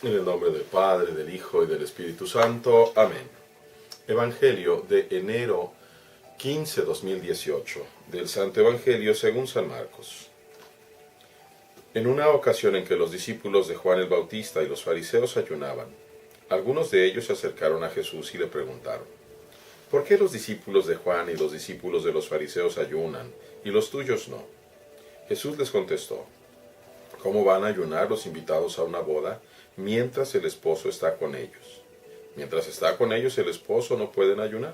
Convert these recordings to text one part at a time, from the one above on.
En el nombre del Padre, del Hijo y del Espíritu Santo. Amén. Evangelio de enero 15, 2018, del Santo Evangelio según San Marcos. En una ocasión en que los discípulos de Juan el Bautista y los fariseos ayunaban, algunos de ellos se acercaron a Jesús y le preguntaron: ¿por qué los discípulos de Juan y los discípulos de los fariseos ayunan, y los tuyos no? Jesús les contestó: ¿cómo van a ayunar los invitados a una boda mientras el esposo está con ellos? Mientras está con ellos el esposo no pueden ayunar.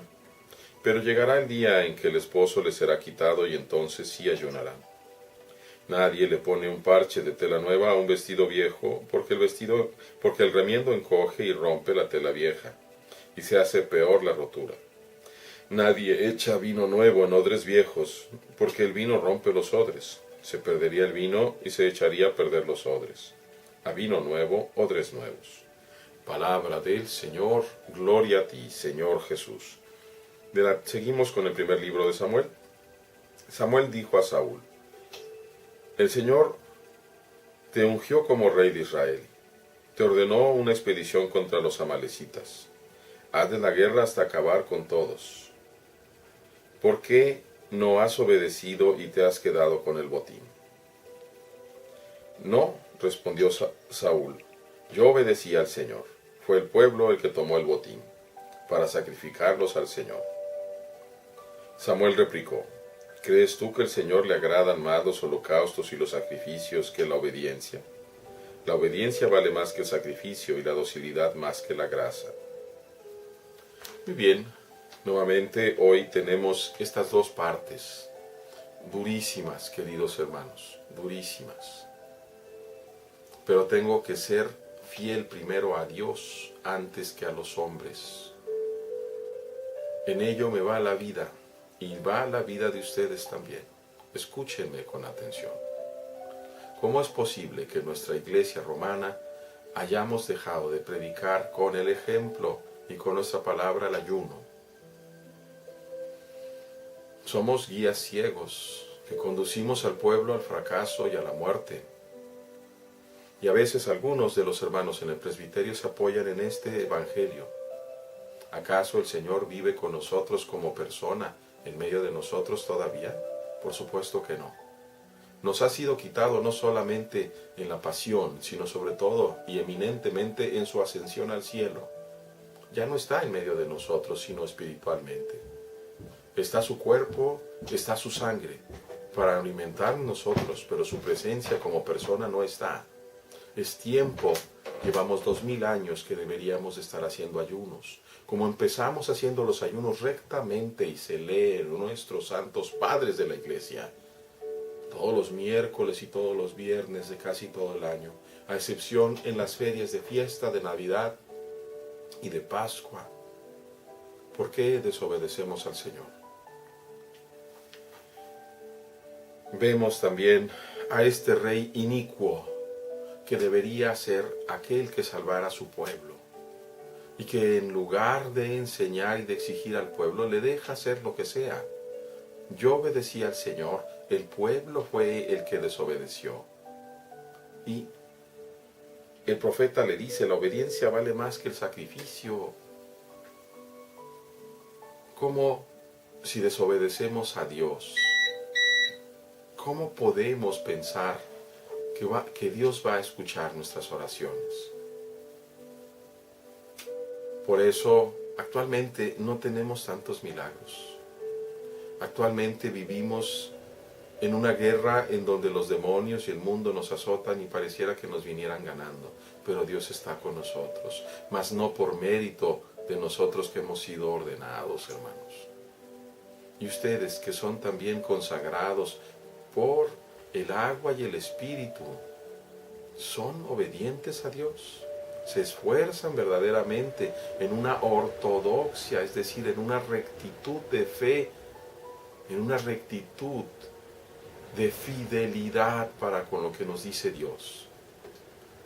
Pero llegará el día en que el esposo les será quitado y entonces sí ayunarán. Nadie le pone un parche de tela nueva a un vestido viejo, porque el remiendo encoge y rompe la tela vieja, y se hace peor la rotura. Nadie echa vino nuevo en odres viejos, porque el vino rompe los odres. Se perdería el vino y se echaría a perder los odres. A vino nuevo, odres nuevos. Palabra del Señor, gloria a ti, Señor Jesús. Seguimos con el primer libro de Samuel. Samuel dijo a Saúl: el Señor te ungió como rey de Israel. Te ordenó una expedición contra los amalecitas. Haz de la guerra hasta acabar con todos. ¿Por qué no has obedecido y te has quedado con el botín? No, respondió Saúl, yo obedecí al Señor. Fue el pueblo el que tomó el botín, para sacrificarlos al Señor. Samuel replicó: ¿crees tú que al Señor le agradan más los holocaustos y los sacrificios que la obediencia? La obediencia vale más que el sacrificio y la docilidad más que la grasa. Muy bien, nuevamente hoy tenemos estas dos partes, durísimas, queridos hermanos, durísimas. Pero tengo que ser fiel primero a Dios antes que a los hombres. En ello me va la vida, y va la vida de ustedes también. Escúchenme con atención. ¿Cómo es posible que en nuestra iglesia romana hayamos dejado de predicar con el ejemplo y con nuestra palabra el ayuno? Somos guías ciegos que conducimos al pueblo al fracaso y a la muerte. Y a veces algunos de los hermanos en el presbiterio se apoyan en este evangelio. ¿Acaso el Señor vive con nosotros como persona en medio de nosotros todavía? Por supuesto que no. Nos ha sido quitado no solamente en la pasión, sino sobre todo y eminentemente en su ascensión al cielo. Ya no está en medio de nosotros, sino espiritualmente. Está su cuerpo, está su sangre, para alimentar nosotros, pero su presencia como persona no está. Es tiempo, llevamos 2000 años que deberíamos estar haciendo ayunos. Como empezamos haciendo los ayunos rectamente y se lee en nuestros santos padres de la iglesia, todos los miércoles y todos los viernes de casi todo el año, a excepción en las ferias de fiesta, de Navidad y de Pascua. ¿Por qué desobedecemos al Señor? Vemos también a este rey inicuo, que debería ser aquel que salvara a su pueblo, y que en lugar de enseñar y de exigir al pueblo, le deja hacer lo que sea. Yo obedecí al Señor, el pueblo fue el que desobedeció. Y el profeta le dice: la obediencia vale más que el sacrificio. ¿Cómo si desobedecemos a Dios? ¿Cómo podemos pensar que Dios va a escuchar nuestras oraciones? Por eso, actualmente no tenemos tantos milagros. Actualmente vivimos en una guerra en donde los demonios y el mundo nos azotan y pareciera que nos vinieran ganando. Pero Dios está con nosotros, mas no por mérito de nosotros que hemos sido ordenados, hermanos. Y ustedes que son también consagrados por el agua y el Espíritu, ¿son obedientes a Dios? ¿Se esfuerzan verdaderamente en una ortodoxia, es decir, en una rectitud de fe, en una rectitud de fidelidad para con lo que nos dice Dios?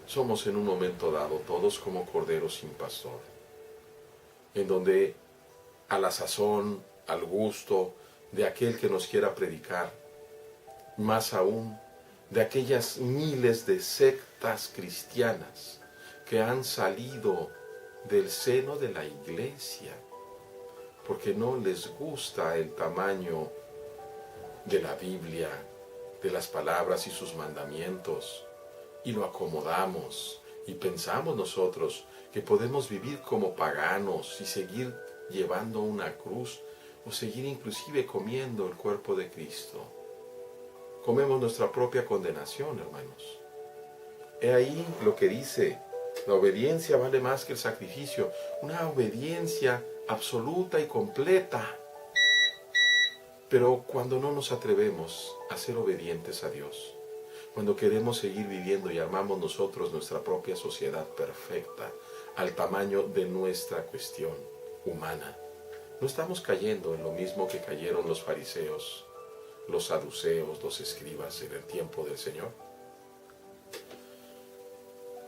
Somos en un momento dado todos como corderos sin pastor, en donde a la sazón, al gusto de aquel que nos quiera predicar, más aún de aquellas miles de sectas cristianas que han salido del seno de la iglesia porque no les gusta el tamaño de la Biblia, de las palabras y sus mandamientos, y lo acomodamos y pensamos nosotros que podemos vivir como paganos y seguir llevando una cruz o seguir inclusive comiendo el cuerpo de Cristo. Comemos nuestra propia condenación, hermanos. He ahí lo que dice: la obediencia vale más que el sacrificio, una obediencia absoluta y completa. Pero cuando no nos atrevemos a ser obedientes a Dios, cuando queremos seguir viviendo y armamos nosotros nuestra propia sociedad perfecta al tamaño de nuestra cuestión humana, no estamos cayendo en lo mismo que cayeron los fariseos, los saduceos, los escribas en el tiempo del Señor.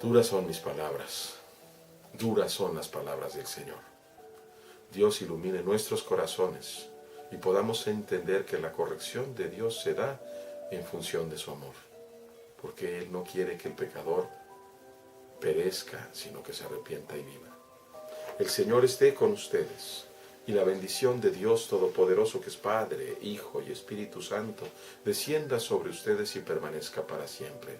Duras son mis palabras, duras son las palabras del Señor. Dios ilumine nuestros corazones y podamos entender que la corrección de Dios se da en función de su amor, porque Él no quiere que el pecador perezca, sino que se arrepienta y viva. El Señor esté con ustedes, y la bendición de Dios Todopoderoso, que es Padre, Hijo y Espíritu Santo, descienda sobre ustedes y permanezca para siempre.